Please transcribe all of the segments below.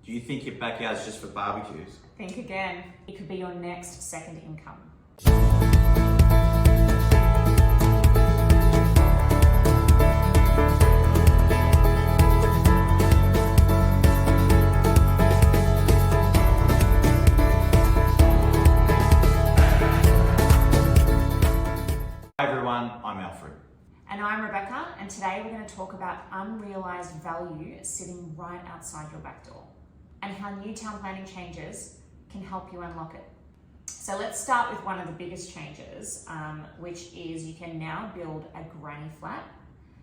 Do you think your backyard's just for barbecues? Think again. It could be your next second income. Hi everyone, I'm Alfred. And I'm Rebecca, and today we're going to talk about unrealised value sitting right outside your back door and how new town planning changes can help you unlock it. So let's start with one of the biggest changes, which is you can now build a granny flat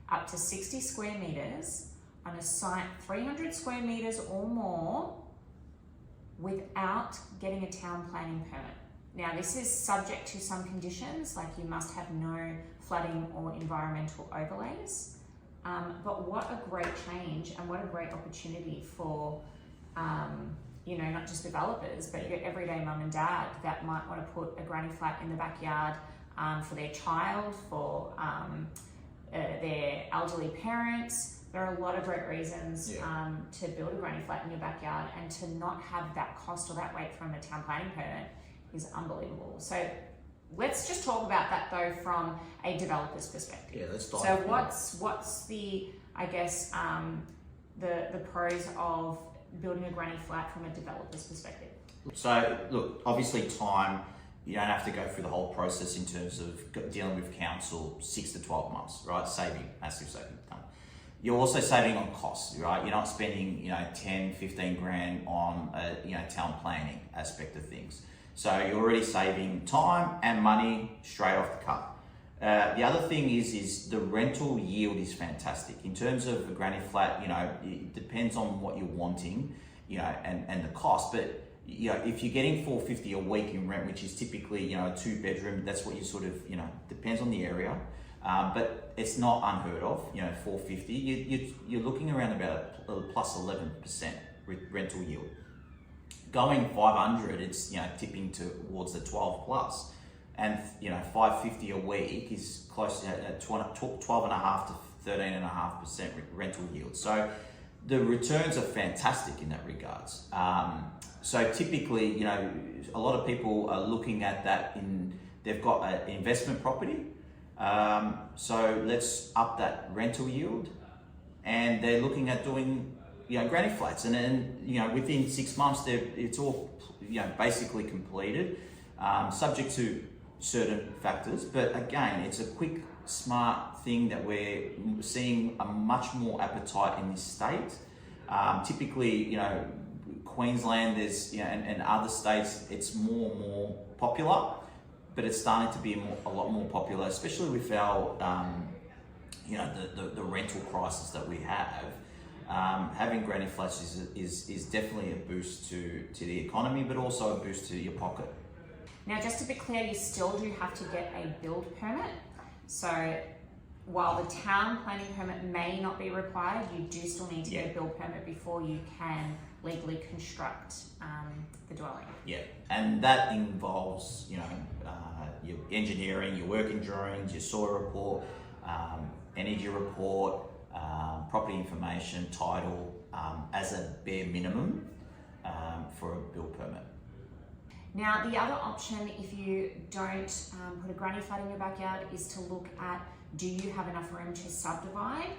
up to 60 square metres on a site 300 square metres or more without getting a town planning permit. Now, this is subject to some conditions, like you must have no flooding or environmental overlays. But what a great change and what a great opportunity for, not just developers, but your everyday mum and dad that might want to put a granny flat in the backyard for their child, for their elderly parents. There are a lot of great reasons to build a granny flat in your backyard, and to not have that cost or that weight from a town planning permit is unbelievable. So let's just talk about that though from a developer's perspective. Yeah, let's dive So in. what's the, I guess, the pros of building a granny flat from a developer's perspective? So look, obviously time, you don't have to go through the whole process in terms of dealing with council 6 to 12 months, right? Saving, massive saving. You're also saving on costs, right? You're not spending, 10, 15 grand on town planning aspect of things. So you're already saving time and money straight off the cut. The other thing is the rental yield is fantastic. In terms of a granny flat, it depends on what you're wanting, and the cost. But if you're getting $450 a week in rent, which is typically a 2-bedroom, that's what you sort of depends on the area. But it's not unheard of. $450. You're looking around about plus 11% rental yield. Going 500, it's tipping towards the 12 plus, and $550 a week is close to 12.5 to 13.5% rental yield. So the returns are fantastic in that regards. So typically, a lot of people are looking at that they've got an investment property. So let's up that rental yield, and they're looking at doing granny flats, and then within 6 months it's all basically completed, subject to certain factors. But again, it's a quick, smart thing that we're seeing a much more appetite in this state. Typically, Queensland, there's and other states, it's more and more popular, but it's starting to be a lot more popular, especially with our the rental crisis that we have. Having granny flats is definitely a boost to the economy, but also a boost to your pocket. Now, just to be clear, you still do have to get a build permit. So while the town planning permit may not be required, you do still need to get a build permit before you can legally construct the dwelling. Yeah, and that involves your engineering, your working drawings, your soil report, energy report, property information, title, as a bare minimum for a build permit. Now, the other option, if you don't put a granny flat in your backyard, is to look at, do you have enough room to subdivide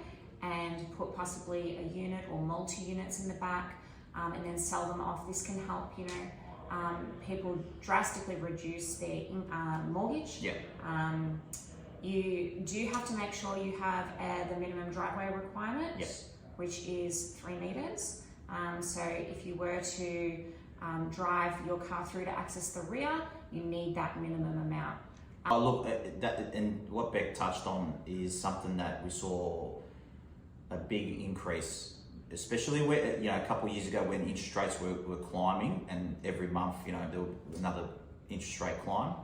and put possibly a unit or multi-units in the back, and then sell them off. This can help, people drastically reduce their mortgage. Yeah. You do have to make sure you have the minimum driveway requirement, which is 3 meters. So if you were to drive your car through to access the rear, you need that minimum amount. Look, and what Beck touched on is something that we saw a big increase, especially where, a couple of years ago when interest rates were climbing, and every month, there was another interest rate climb,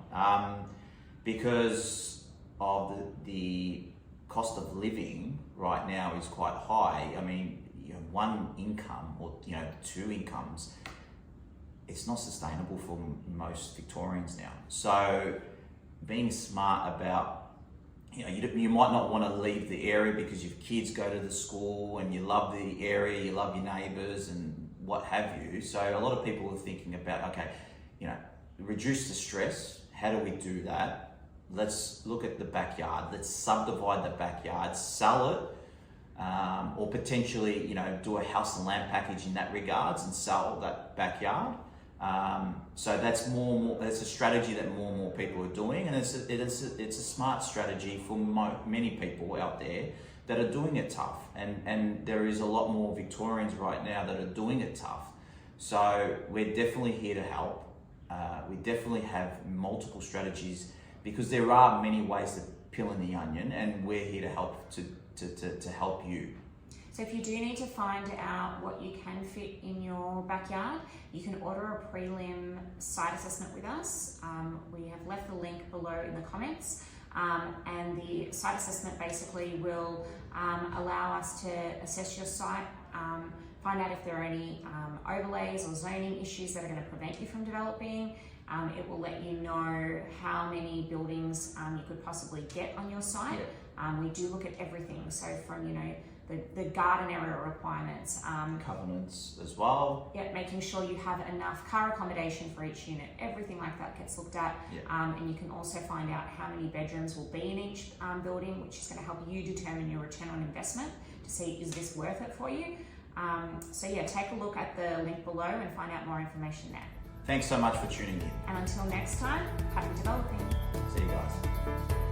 because of the cost of living right now is quite high. I mean, one income or 2 incomes, it's not sustainable for most Victorians now. So being smart about, you might not want to leave the area because your kids go to the school and you love the area, you love your neighbours and what have you. So a lot of people are thinking about, okay, reduce the stress. How do we do that? Let's look at the backyard. Let's subdivide the backyard, sell it, or potentially, do a house and land package in that regards and sell that backyard. So that's that's a strategy that more and more people are doing, and it's a smart strategy for many people out there that are doing it tough, and there is a lot more Victorians right now that are doing it tough. So we're definitely here to help. We definitely have multiple strategies because there are many ways to peel in the onion, and we're here to help to help you. So if you do need to find out what you can fit in your backyard, you can order a prelim site assessment with us. We have left the link below in the comments, and the site assessment basically will allow us to assess your site, find out if there are any overlays or zoning issues that are going to prevent you from developing. It will let you know how many buildings you could possibly get on your site. We do look at everything, so from the garden area requirements, covenants as well. Yeah, making sure you have enough car accommodation for each unit. Everything like that gets looked at, and you can also find out how many bedrooms will be in each building, which is going to help you determine your return on investment to see is this worth it for you. So yeah, take a look at the link below and find out more information there. Thanks so much for tuning in. And until next time, happy developing. See you guys.